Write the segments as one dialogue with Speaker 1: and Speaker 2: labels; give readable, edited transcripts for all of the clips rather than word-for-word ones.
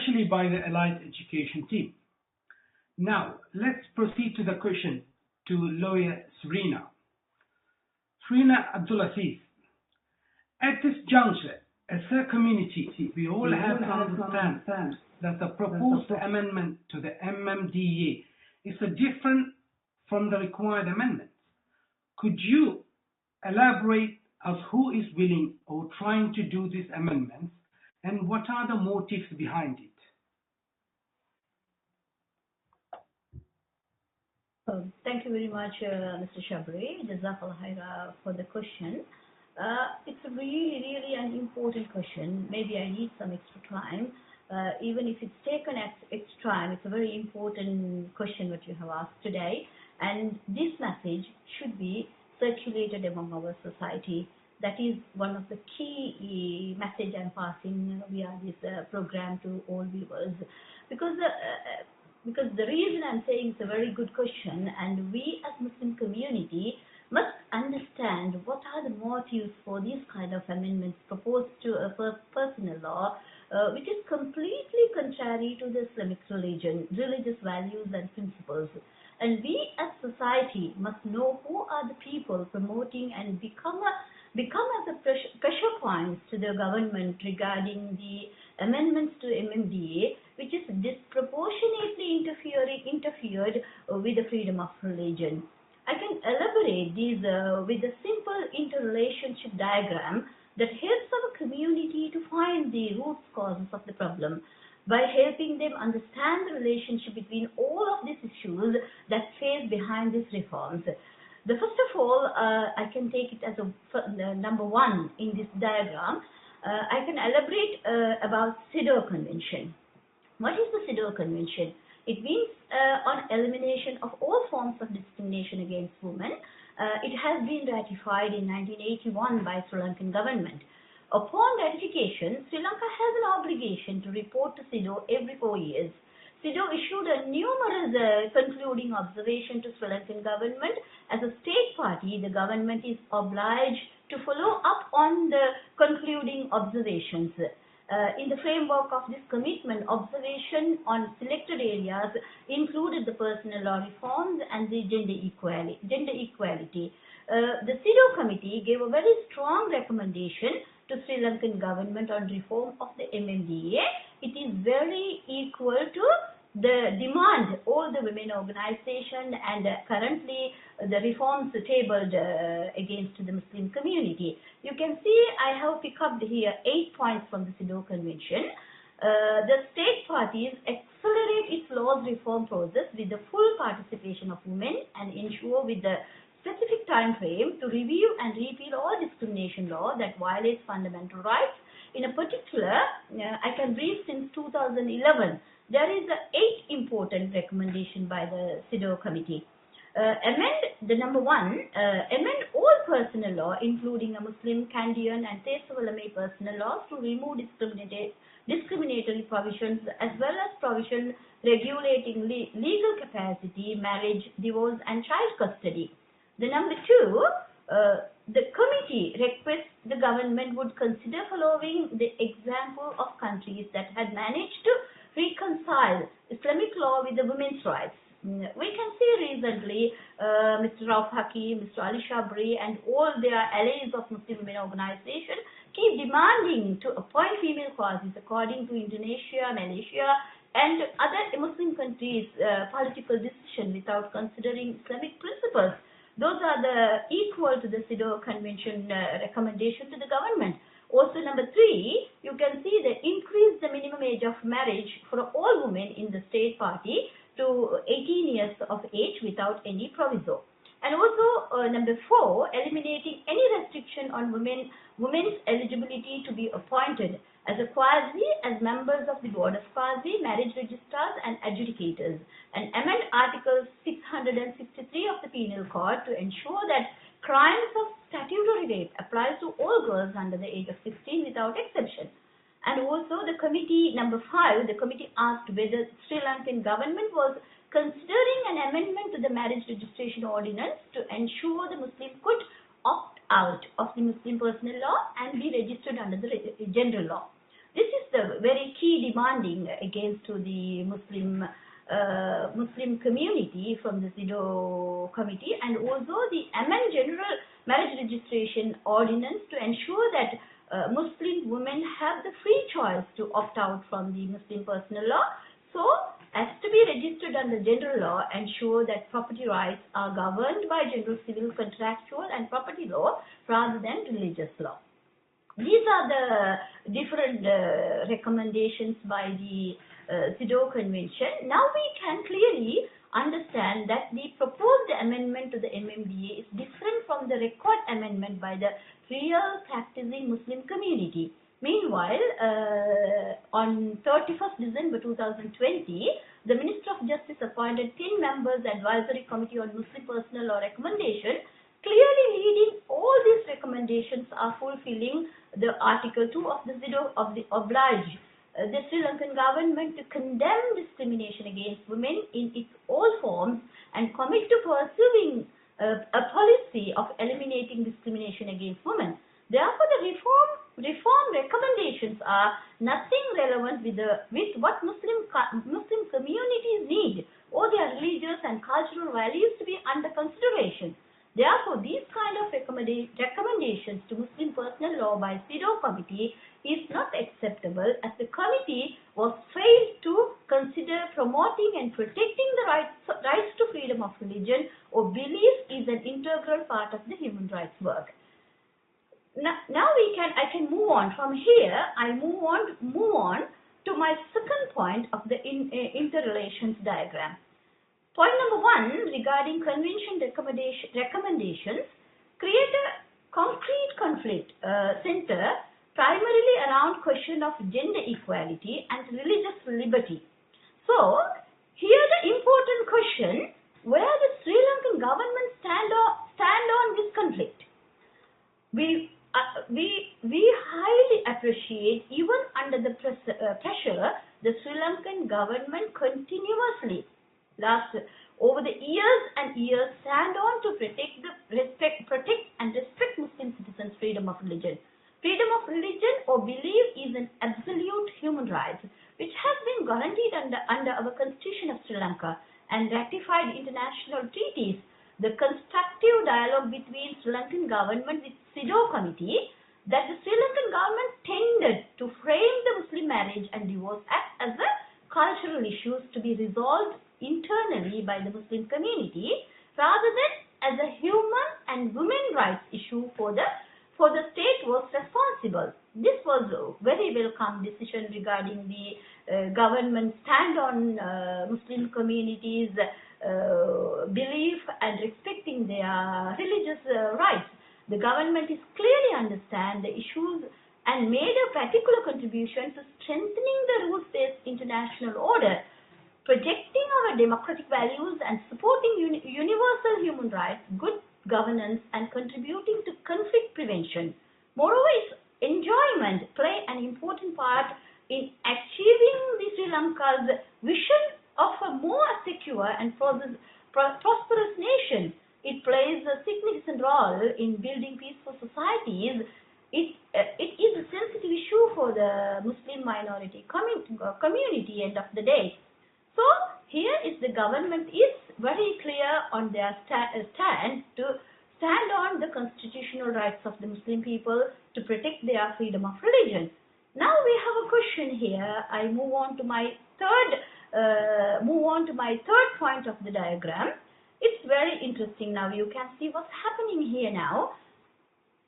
Speaker 1: especially by the allied education team. Now, let's proceed to the question to lawyer Zareena. Zareena Abdul Azeez, at this juncture, as a community, we all have to understand that the proposed amendment to the Mmda is different from the required amendments. Could you elaborate as who is willing or trying to do these amendments and what are the motives behind it?
Speaker 2: Thank you very much, Mr. Shabri, Jazakallah khaira for the question. It's a really an important question. Maybe I need some extra time. Even if it's taken extra time, it's a very important question that you have asked today. And this message should be circulated among our society. That is one of the key message I'm passing via this program to all viewers. Because the reason I'm saying it's a very good question, and we as Muslim community must understand what are the motives for these kind of amendments proposed to a personal law, which is completely contrary to the Islamic religious values and principles. And we as society must know who are the people promoting and become as a pressure points to the government regarding the amendments to Mmda, which is disproportionately interfered with the freedom of religion. I can elaborate these with a simple interrelationship diagram that helps our community to find the root causes of the problem by helping them understand the relationship between all of these issues that face behind these reforms. First of all, I can take it as number one in this diagram. I can elaborate about CEDAW Convention. What is the CEDAW Convention? It means on elimination of all forms of discrimination against women. It has been ratified in 1981 by Sri-Lankan government. Upon ratification, Sri Lanka has an obligation to report to CEDAW every 4 years. CEDAW issued a numerous concluding observation to Sri Lankan government. As a state party, the government is obliged to follow up on the concluding observations. In the framework of this commitment, observation on selected areas included the personal law reforms and the gender equality. The CEDAW committee gave a very strong recommendation to Sri Lankan government on reform of the Mmda. It is very equal to the demand all the women organization and currently the reforms tabled against the Muslim community. You can see I have picked up here 8 points from the CEDAW Convention. The state parties accelerate its laws reform process with the full participation of women and ensure with the specific time frame to review and repeal all discrimination law that violates fundamental rights. In a particular, I can read since 2011, there is 8 important recommendation by the CEDAW committee. Number one, amend all personal law, including a Muslim, Kandyan and Tesavalame personal laws to remove discriminatory provisions as well as provision regulating legal capacity, marriage, divorce and child custody. Number two, the committee requests the government would consider following the example of countries that had managed to reconcile Islamic law with the women's rights. We can see recently Mr. Rauf Hakim, Mr. Ali Shabri and all their allies of Muslim women organization keep demanding to appoint female qazis according to Indonesia, Malaysia and other Muslim countries' political decision without considering Islamic principles. Those are the equal to the CEDAW Convention recommendation to the government. Also, number 3, you can see they increase the minimum age of marriage for all women in the state party to 18 years of age without any proviso. And also, number 4, eliminating any restriction on women's eligibility to be appointed as a qazi, as members of the board of qazi, marriage registrars and adjudicators, and amend Article 663 of the Penal Code to ensure that crimes of statutory rape applies to all girls under the age of 16 without exception. And also the committee, number 5, the committee asked whether Sri Lankan government was considering an amendment to the marriage registration ordinance to ensure the Muslim could opt out of the Muslim personal law and be registered under the general law. This is the very key demanding against to the Muslim community from the CEDAW committee, and also the amend general marriage registration ordinance to ensure that Muslim women have the free choice to opt out from the Muslim personal law, so as to be registered under general law, ensure that property rights are governed by general civil, contractual and property law rather than religious law. These are the different recommendations by the CEDAW Convention. Now we can clearly understand that the proposed amendment to the MMDA is different from the record amendment by the real practicing Muslim community. Meanwhile, on 31st December 2020, the Minister of Justice appointed 10 members Advisory Committee on Muslim Personal Law Recommendation, clearly leading all these recommendations are fulfilling the Article 2 of the CEDAW of the oblige the Sri Lankan government to condemn discrimination against women in its all forms and commit to pursuing a policy of eliminating discrimination against women. Therefore, the reform recommendations are nothing relevant with what Muslim communities need or their religious and cultural values to be under consideration. Therefore, these kind of recommendations to Muslim personal law by CEDAW committee is not acceptable, as the committee was failed to consider promoting and protecting the rights to freedom of religion or belief is an integral part of the human rights work. Now I can move on from here. I move on to my second point of the interrelations diagram. Point number 1 regarding convention recommendations create a concrete conflict center primarily around question of gender equality and religious liberty. So here the important question, where the Sri Lankan government stand on this conflict. We highly appreciate, even under the pressure, the Sri Lankan government continuously over the years and years stand on to protect and respect Muslim citizens' freedom of religion. Freedom of religion or belief is an absolute human right which has been guaranteed under our Constitution of Sri Lanka and ratified international treaties. The constructive dialogue between Sri Lankan government with CEDAW committee that the Sri Lankan government tended to frame the Muslim Marriage and Divorce Act as a cultural issues to be resolved internally by the Muslim community rather than as a human and women rights issue for the state was responsible. This was a very welcome decision regarding the government stand on Muslim communities' belief and respecting their religious rights. The government is clearly understand the issues and made a particular contribution to strengthening the rules-based international order, protecting our democratic values and supporting universal human rights, good governance and contributing to conflict prevention. Moreover, its enjoyment play an important part in achieving the Sri Lanka's vision of a more secure and prosperous nation. It plays a significant role in building peaceful societies. It is a sensitive issue for the Muslim minority community end of the day. So here is the government is very clear on their stand to stand on the constitutional rights of the Muslim people to protect their freedom of religion. Now we have a question here. I move on to my third point of the diagram. It's very interesting. Now you can see what's happening here now.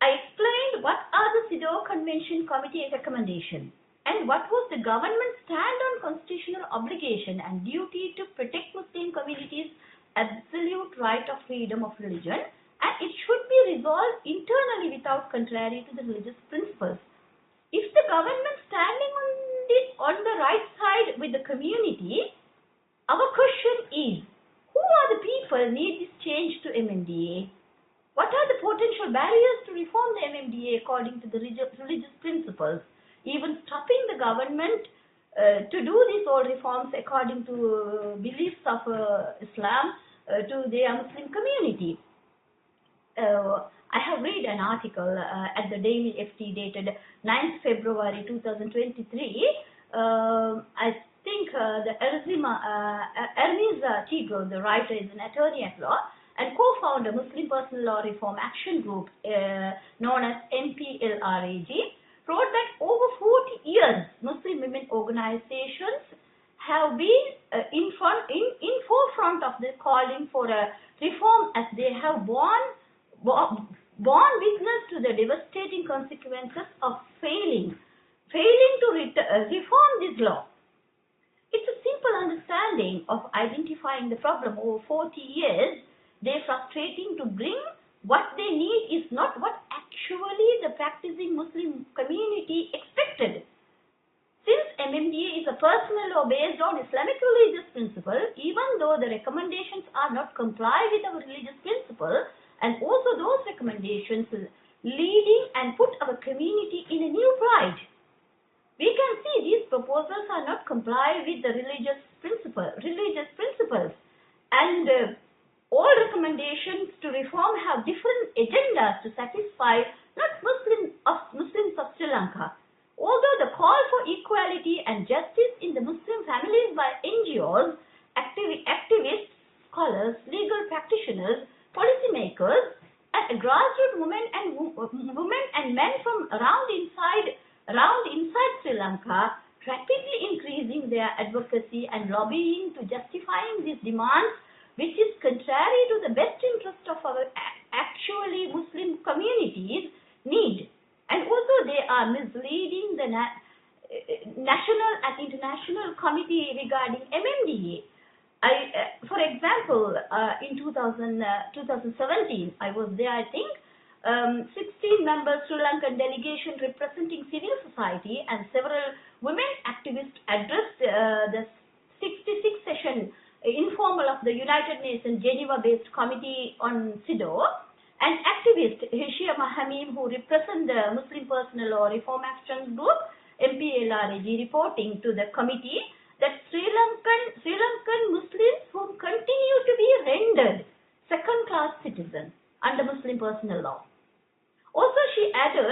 Speaker 2: I explained what are the CEDAW Convention Committee recommendations and what was the government stand on constitutional obligation and duty to protect Muslim communities' absolute right of freedom of religion, and it should be resolved internally without contrary to the religious principles. If the government standing on the right side with the community, our question is, who are the people need this change to MMDA? What are the potential barriers to reform the MMDA according to the religious principles? Even stopping the government to do these all reforms according to beliefs of Islam to their Muslim community. I have read an article at the Daily FT dated 9th February 2023. I think the Hermes Tigro, the writer, is an attorney at law and co-founder Muslim Personal Law Reform Action Group known as MPLRAG, wrote that over 40 years Muslim women organizations have been in forefront of the calling for a reform, as they have borne witness to the devastating consequences of failing to reform this law. It's a simple understanding of identifying the problem. Over 40 years, they're frustrating to bring. What they need is not what actually the practicing Muslim community expected. Since MMDA is a personal law based on Islamic religious principle, even though the recommendations are not comply with our religious principle, and also those recommendations leading and put our community in a new plight, we can see these proposals are not comply with the religious principles, and all recommendations to reform have different agendas to satisfy not Muslims of Sri Lanka. Although the call for equality and justice in the Muslim families by NGOs, activists, scholars, legal practitioners, policymakers, and grassroots women and men from around inside Sri Lanka, rapidly increasing their advocacy and lobbying to justifying these demands, which is contrary to the best interest of our actually Muslim communities need. And also they are misleading the national and international committee regarding MMDA. For example, in 2017, I was there, I think, 16 members Sri Lankan delegation representing civil society and several women activists addressed the 66th session informal of the United Nations Geneva-based Committee on CEDAW. And activist Hisham Hamim, who represents the Muslim Personal Law Reform Action Group, MPLRAG, reporting to the committee that Sri Lankan Muslims who continue to be rendered second-class citizens under Muslim personal law. Also, she added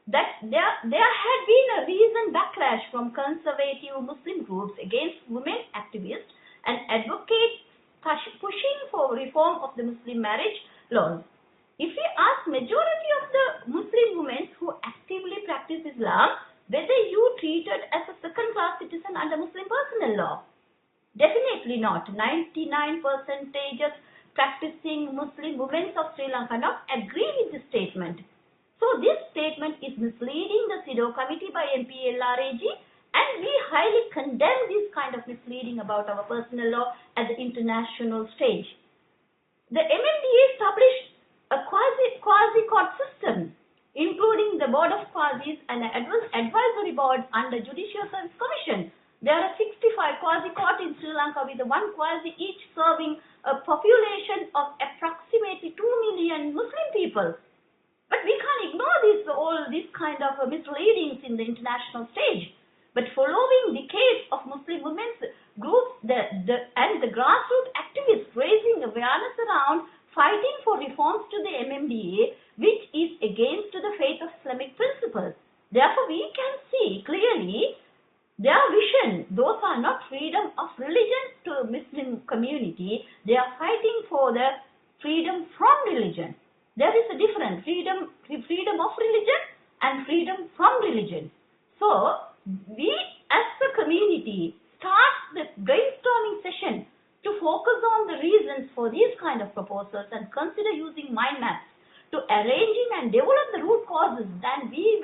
Speaker 2: that there had been a recent backlash from conservative Muslim groups against women activists and advocates pushing for reform of the Muslim marriage laws. If we ask majority of the Muslim women who actively practice Islam whether you treated as a second-class citizen under Muslim personal law, definitely not. 99% practicing Muslim women of Sri Lanka not agree with this statement. So this statement is misleading the CEDAW committee by MPLRAG, and we highly condemn this kind of misleading about our personal law at the international stage. The MMDA established a quasi-court system, including the Board of Quasis and an advisory board under Judicial Service Commission. There are 65 quasi-courts in Sri Lanka with one quasi each serving a population of approximately 2 million Muslim people. But we can't ignore all these kind of misleadings in the international stage. But following decades of Muslim women's groups and the grassroots activists raising awareness around fighting for reforms to the MMDA, which is against the faith of Islamic principles. Therefore, we can see clearly their vision. Those are not freedom of religion to Muslim community. They are fighting for the freedom from religion. There is a difference, freedom of religion and freedom from religion. So, we as a community start the brainstorming session to focus on the reasons for these kind of proposals and consider using mind maps to arranging and develop the root causes. Then we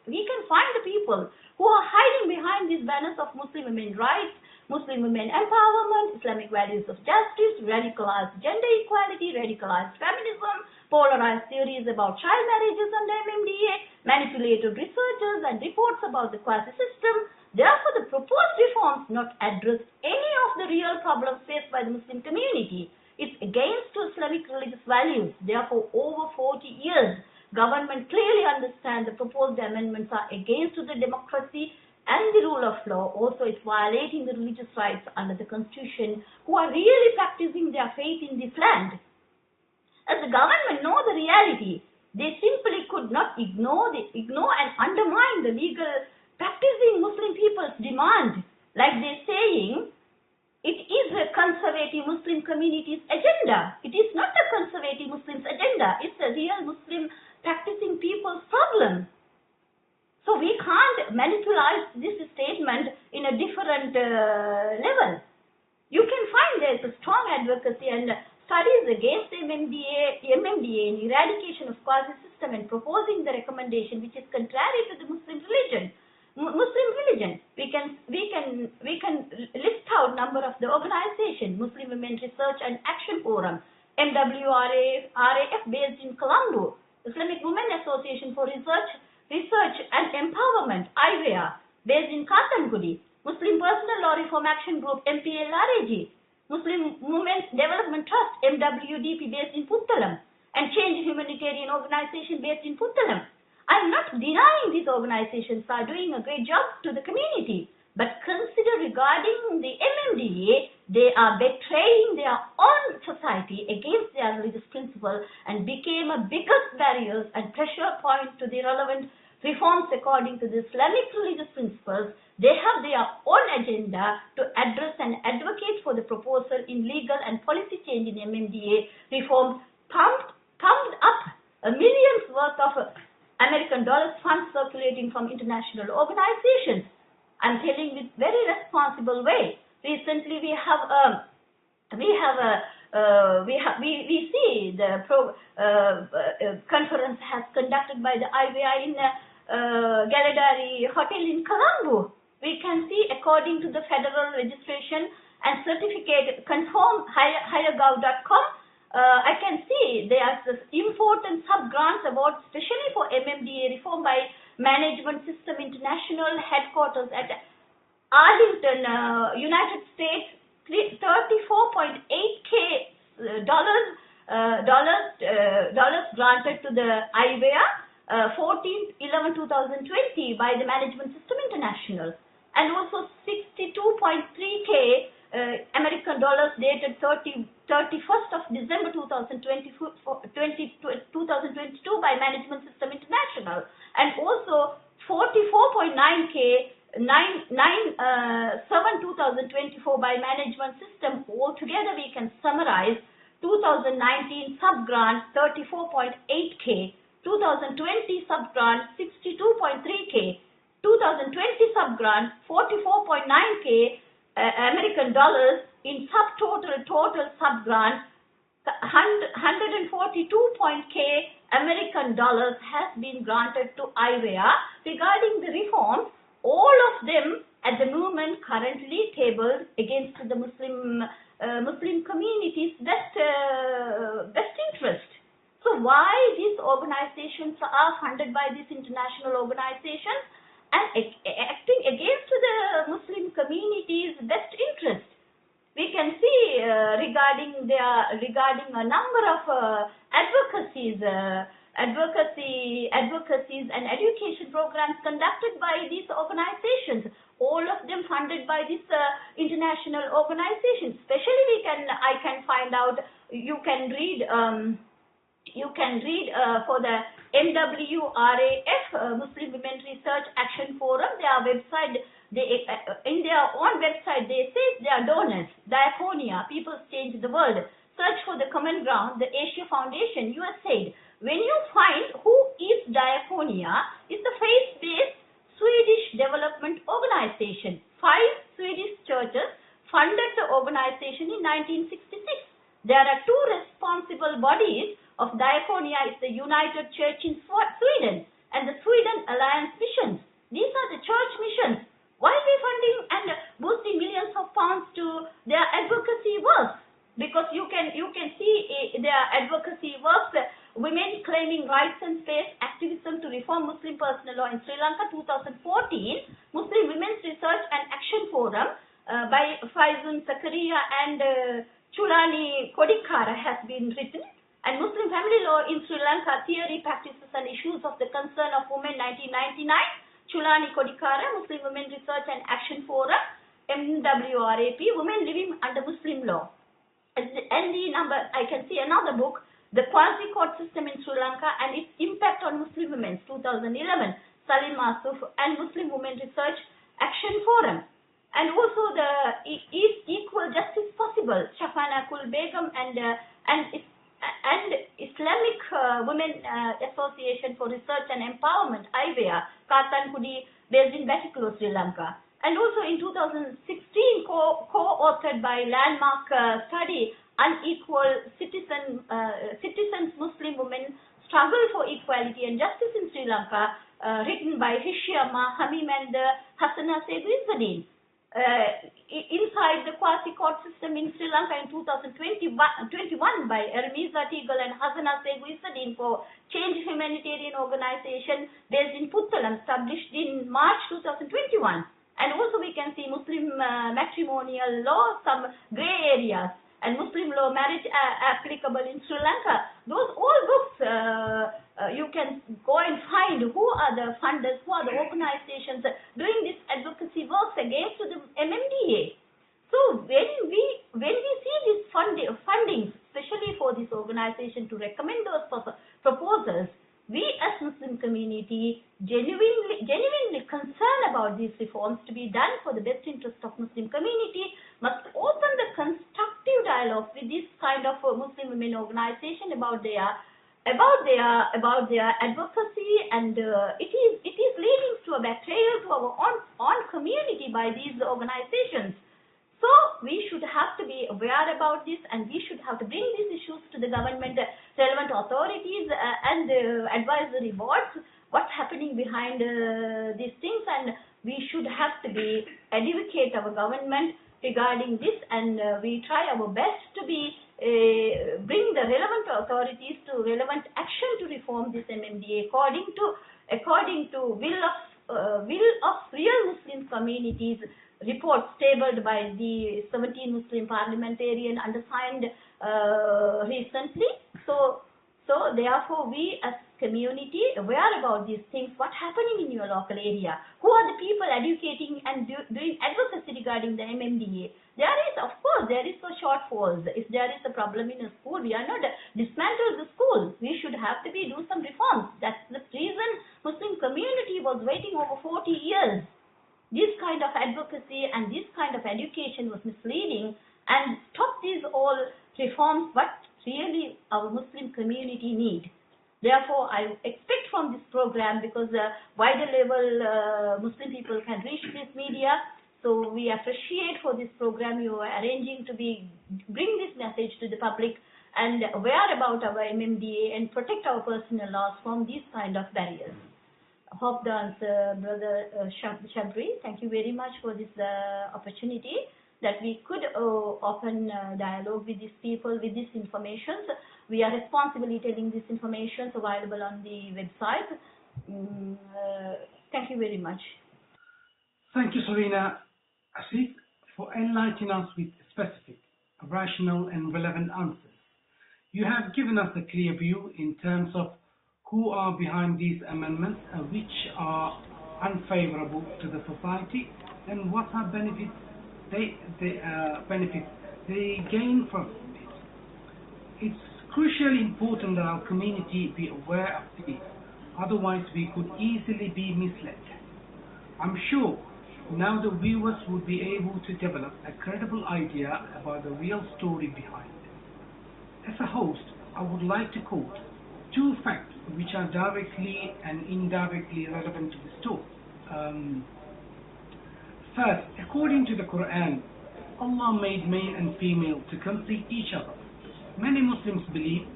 Speaker 2: can find the people who are hiding behind these banners of Muslim women rights, Muslim women empowerment, Islamic values of justice, radicalized gender equality, radicalized feminism, polarized theories about child marriages under MMDA, manipulated researchers and reports about the quasi system. Therefore, the proposed reforms not address any of the real problems faced by the Muslim community. It's against Islamic religious values. Therefore, over 40 years, government clearly understands the proposed amendments are against the democracy and the rule of law. Also, it's violating the religious rights under the constitution who are really practicing their faith in this land. As the government know the reality, they simply could not ignore and undermine the legal practicing Muslim people's demand, like they're saying it is a conservative Muslim community's agenda. It is not a conservative Muslim's agenda. It's a real Muslim practicing people's problem. So we can't manipulate this statement in a different level. You can find there's a strong advocacy and studies against Mmda in eradication of quasi system and proposing the recommendation which is contrary to the Muslim religion. We can list out number of the organization: Muslim Women Research and Action Forum, MWRAF based in Colombo, Islamic Women Association for Research and Empowerment, IWEA, based in Katangudi, Muslim Personal Law Reform Action Group, MPLRAG, Muslim Women's Development Trust, MWDP, based in Puttalam, and Change Humanitarian Organization based in Puttalam. I'm not denying these organizations are doing a great job to the community, but consider regarding the Mmda, they are betraying their own society against their religious principle and became a biggest barriers and pressure point to the relevant reforms according to the Islamic religious principles. They have their own agenda to address and advocate for the proposal in legal and policy change in Mmda reform, pumped up a millions worth of American dollars funds circulating from international organizations. I'm telling with very responsible way. Recently, we see the conference has conducted by the IWA in Galadari Hotel in Colombo. We can see according to the federal registration and certificate confirm highergov.com. I can see there are important sub-grants award especially for Mmda reform by Management System International headquarters at Arlington, United States, $34.8K dollars granted to the IWA 14/11/2020 by the Management System International, and also 62.3K American dollars dated 31st of December 2022 by Management System International, and also 44.9K 9/7/2024 by Management System. Altogether, we can summarize 2019 sub-grant 34.8K, 2020 sub-grant 62.3K, 2020 sub-grant 44.9K American dollars in total sub-grant 142.K American dollars has been granted to IWA regarding the reforms. All of them at the moment currently tabled against the Muslim community's best interest. So why these organizations are funded by these international organizations and acting against the Muslim community's best interest? We can see regarding a number of advocacies and education programs conducted by these organizations, all of them funded by this international organization. Especially I can find out, you can read for the MWRAF, Muslim Women Research Action Forum, their website, in their own website, they say they are donors. Diaconia, People's Change the World. Search for the common ground, the Asia Foundation, USAID. When you find who is Diaconia, it's a faith-based Swedish development organization. 5 Swedish churches funded the organization in 1966. There are 2 responsible bodies of Diaconia. It's the United Church in Sweden and the Sweden Alliance Missions. These are the church missions. Why are we funding and boosting millions of pounds to their advocacy works? Because you can see their advocacy works, women claiming rights and space, activism to reform Muslim personal law in Sri Lanka 2014, Muslim Women's Research and Action Forum by Faizun Zakaria and Chulani Kodikara has been written, and Muslim Family Law in Sri Lanka, Theory, Practices and Issues of the Concern of Women 1999, Chulani Kodikara, Muslim Women Research and Action Forum, MWRAP, Women Living Under Muslim Law. And the number, I can see another book, the quasi-court system in Sri Lanka and its impact on Muslim women, 2011, Salim Asuf and Muslim Women Research Action Forum. And also the Is Equal Justice Possible, Shafana Kul Begum and Islamic Women Association for Research and Empowerment, IWEA, Katankudi, based in Batticaloa, Sri Lanka. And also in 2016, co-authored by Landmark Study, Unequal Citizens Muslim Women Struggle for Equality and Justice in Sri Lanka, written by Hishama Hamim and Hassana Seguizadin. Inside the quasi-court system in Sri Lanka in 2021 by Ermiza Teagle and Hassana Seguizadin for Change Humanitarian Organization based in Puttalam, established in March 2021. And also we can see Muslim matrimonial law, some grey areas, and Muslim law marriage applicable in Sri Lanka. Those all books you can go and find who are the funders, who are the organizations doing this advocacy works against the MMDA. So when we see this funding, especially for this organization to recommend those proposals, we as Muslim community genuinely concerned about these reforms to be done for the best interest of Muslim community, must open the constructive dialogue with this kind of Muslim women organization about their advocacy, and it is leading to a betrayal to our own community by these organizations. So we should have to be aware about this, and we should have to bring these issues to the government, relevant authorities and advisory boards, what's happening behind these things, and we should have to be educate our government regarding this, and we try our best to be bring the relevant authorities to relevant action to reform this MMDA according to will of real Muslim communities report tabled by the 17 Muslim parliamentarian undersigned recently. So therefore we as community aware about these things, what's happening in your local area, who are the people educating and doing advocacy regarding the MMDA. There is no shortfalls. If there is a problem in a school, we are not dismantle the school. We should have to do some reforms. That's the reason Muslim community was waiting over 40 years. This kind of advocacy and this kind of education was misleading, and stop these all reforms what really our Muslim community need. Therefore, I expect from this program, because wider level Muslim people can reach this media, so we appreciate for this program you are arranging to bring this message to the public and aware about our MMDA and protect our personal laws from these kind of barriers. I hope the answer, Brother Shabri. Thank you very much for this opportunity that we could open dialogue with these people with this information. We are responsibly telling this information available on the website. Thank you very much.
Speaker 1: Thank you, Zareena, Azeez, for enlightening us with specific, rational and relevant answers. You have given us a clear view in terms of who are behind these amendments which are unfavorable to the society, and what are benefits they gain from it. It's crucially important that our community be aware of this, otherwise we could easily be misled. I'm sure now the viewers will be able to develop a credible idea about the real story behind it. As a host, I would like to quote two facts which are directly and indirectly relevant to the story. First, according to the Quran, Allah made male and female to complete each other. Many Muslims believe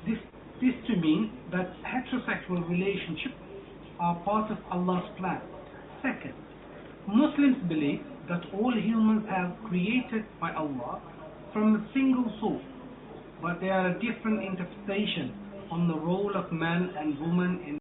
Speaker 1: this to mean that heterosexual relationships are part of Allah's plan. Second, Muslims believe that all humans are created by Allah from a single source, but there are different interpretations on the role of man and woman in